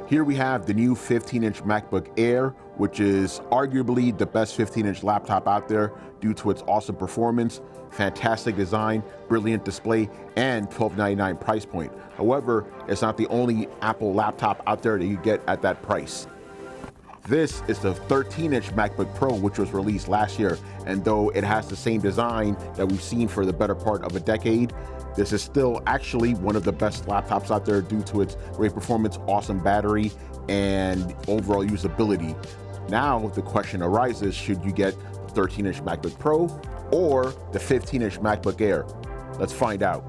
Here we have the new 15-inch MacBook Air, which is arguably the best 15-inch laptop out there due to its awesome performance, fantastic design, brilliant display, and $1299 price point. However, it's not the only Apple laptop out there that you get at that price. This is the 13-inch MacBook Pro, which was released last year, and though it has the same design that we've seen for the better part of a decade, this is still actually one of the best laptops out there due to its great performance, awesome battery, and overall usability. Now the question arises, should you get the 13-inch MacBook Pro or the 15-inch MacBook Air? Let's find out.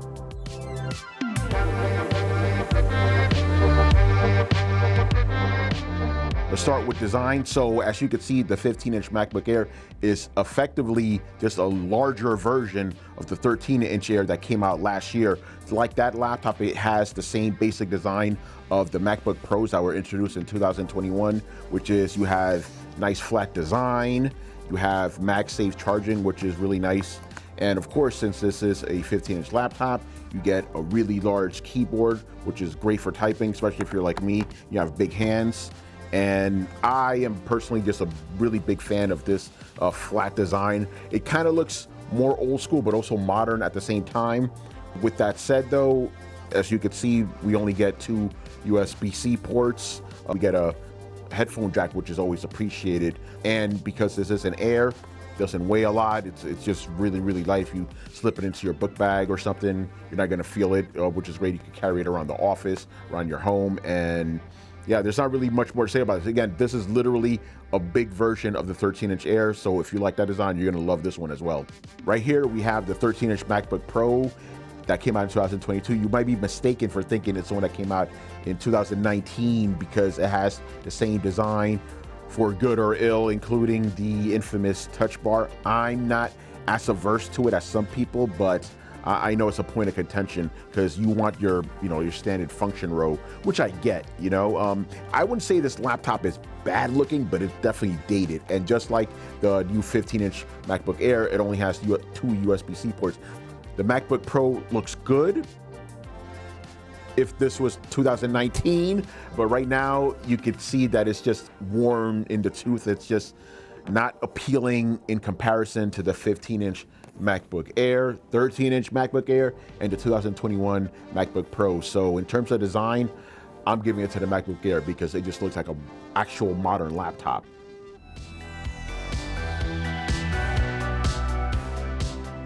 Let's start with design. So as you can see, the 15-inch MacBook Air is effectively just a larger version of the 13-inch Air that came out last year. Like that laptop, it has the same basic design of the MacBook Pros that were introduced in 2021, which is you have nice flat design, you have MagSafe charging, which is really nice. And of course, since this is a 15-inch laptop, you get a really large keyboard, which is great for typing, especially if you're like me, you have big hands. And I am personally just a really big fan of this flat design. It kind of looks more old school, but also modern at the same time. With that said though, as you can see, we only get 2 USB-C ports. We get a headphone jack, which is always appreciated. And because this is an Air, doesn't weigh a lot, it's just really, really light. If you slip it into your book bag or something, you're not gonna feel it, which is great. You can carry it around the office, around your home, and yeah, there's not really much more to say about this. Again, this is literally a big version of the 13-inch Air, so if you like that design, you're gonna love this one as well. Right here, we have the 13-inch MacBook Pro that came out in 2022. You might be mistaken for thinking it's the one that came out in 2019 because it has the same design for good or ill, including the infamous touch bar. I'm not as averse to it as some people, but I know it's a point of contention because you want your, your standard function row, which I get, I wouldn't say this laptop is bad looking, but it's definitely dated. And just like the new 15-inch MacBook Air, it only has 2 USB-C ports. The MacBook Pro looks good if this was 2019, but right now you could see that it's just worn in the tooth. It's just not appealing in comparison to the 15-inch MacBook Air, 13-inch MacBook Air, and the 2021 MacBook Pro. So in terms of design, I'm giving it to the MacBook Air because it just looks like an actual modern laptop.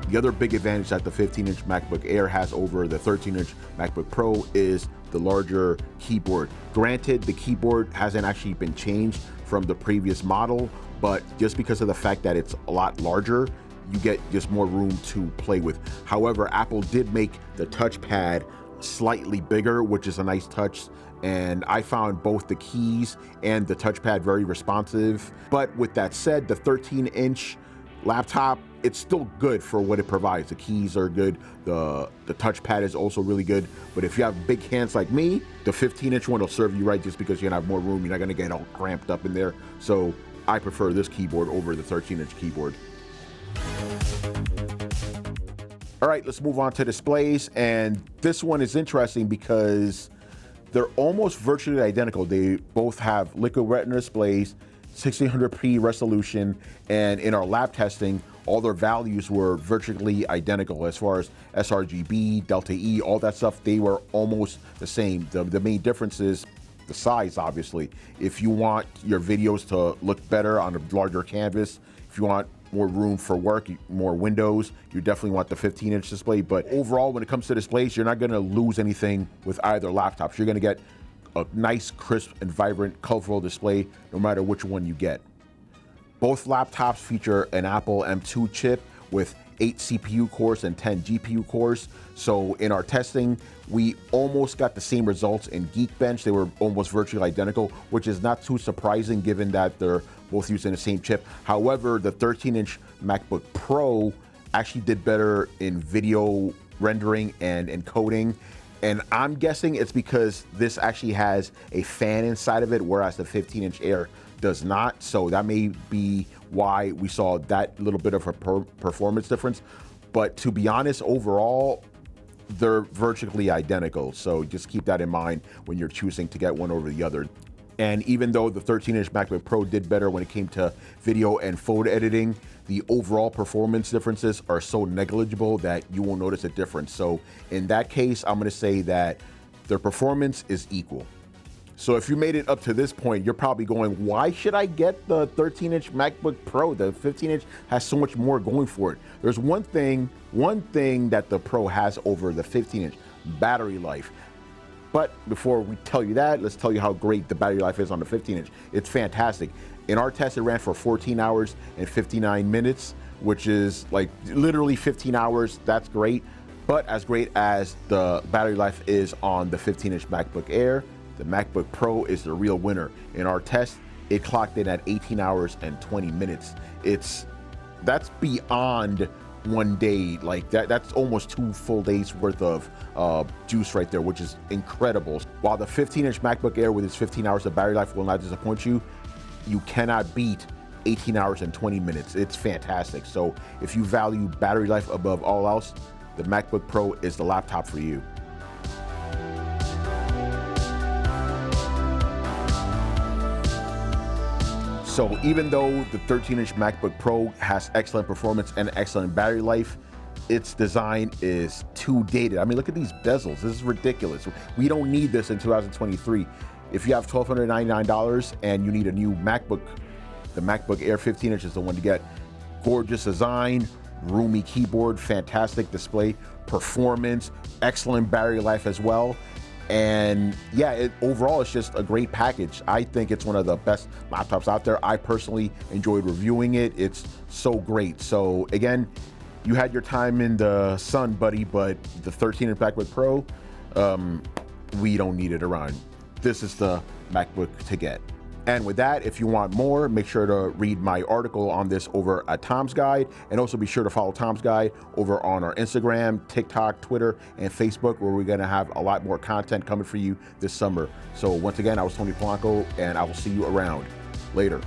The other big advantage that the 15-inch MacBook Air has over the 13-inch MacBook Pro is the larger keyboard. Granted, the keyboard hasn't actually been changed from the previous model, but just because of the fact that it's a lot larger, you get just more room to play with. However, Apple did make the touchpad slightly bigger, which is a nice touch. And I found both the keys and the touchpad very responsive. But with that said, the 13-inch laptop, it's still good for what it provides. The keys are good. The touchpad is also really good. But if you have big hands like me, the 15-inch one will serve you right just because you're gonna have more room. You're not gonna get all cramped up in there. So I prefer this keyboard over the 13-inch keyboard. All right, let's move on to displays. And this one is interesting because they're almost virtually identical. They both have liquid retina displays, 1600p resolution, and in our lab testing, all their values were virtually identical as far as sRGB, Delta E, all that stuff. They were almost the same. The main difference is the size, obviously. If you want your videos to look better on a larger canvas, if you want more room for work, more windows, you definitely want the 15-inch display. But overall, when it comes to displays, you're not gonna lose anything with either laptops. You're gonna get a nice, crisp, and vibrant, colorful display no matter which one you get. Both laptops feature an Apple M2 chip with 8 CPU cores and 10 GPU cores. So in our testing, we almost got the same results in Geekbench. They were almost virtually identical, which is not too surprising given that they're both using the same chip. However, the 13-inch MacBook Pro actually did better in video rendering and encoding. And I'm guessing it's because this actually has a fan inside of it, whereas the 15-inch Air does not. So that may be why we saw that little bit of a performance difference. But to be honest, overall, they're virtually identical. So just keep that in mind when you're choosing to get one over the other. And even though the 13-inch MacBook Pro did better when it came to video and photo editing, the overall performance differences are so negligible that you won't notice a difference. So in that case, I'm gonna say that their performance is equal. So if you made it up to this point, you're probably going, why should I get the 13-inch MacBook Pro? The 15-inch has so much more going for it. There's one thing that the Pro has over the 15-inch, battery life. But before we tell you that, let's tell you how great the battery life is on the 15-inch. It's fantastic. In our test, it ran for 14 hours and 59 minutes, which is like literally 15 hours. That's great. But as great as the battery life is on the 15-inch MacBook Air, the MacBook Pro is the real winner. In our test, it clocked in at 18 hours and 20 minutes. That's beyond one day. Like that's almost 2 full days worth of juice right there, which is incredible. While the 15-inch MacBook Air with its 15 hours of battery life will not disappoint you, you cannot beat 18 hours and 20 minutes. It's fantastic. So if you value battery life above all else, the MacBook Pro is the laptop for you. So even though the 13-inch MacBook Pro has excellent performance and excellent battery life, its design is too dated. I mean, look at these bezels. This is ridiculous. We don't need this in 2023. If you have $1,299 and you need a new MacBook, the MacBook Air 15-inch is the one to get. Gorgeous design, roomy keyboard, fantastic display, performance, excellent battery life as well. And yeah, overall, it's just a great package. I think it's one of the best laptops out there. I personally enjoyed reviewing it. It's so great. So again, you had your time in the sun, buddy, but the 13-inch MacBook Pro, we don't need it around. This is the MacBook to get. And with that, if you want more, make sure to read my article on this over at Tom's Guide, and also be sure to follow Tom's Guide over on our Instagram, TikTok, Twitter, and Facebook, where we're gonna have a lot more content coming for you this summer. So once again, I was Tony Polanco, and I will see you around. Later.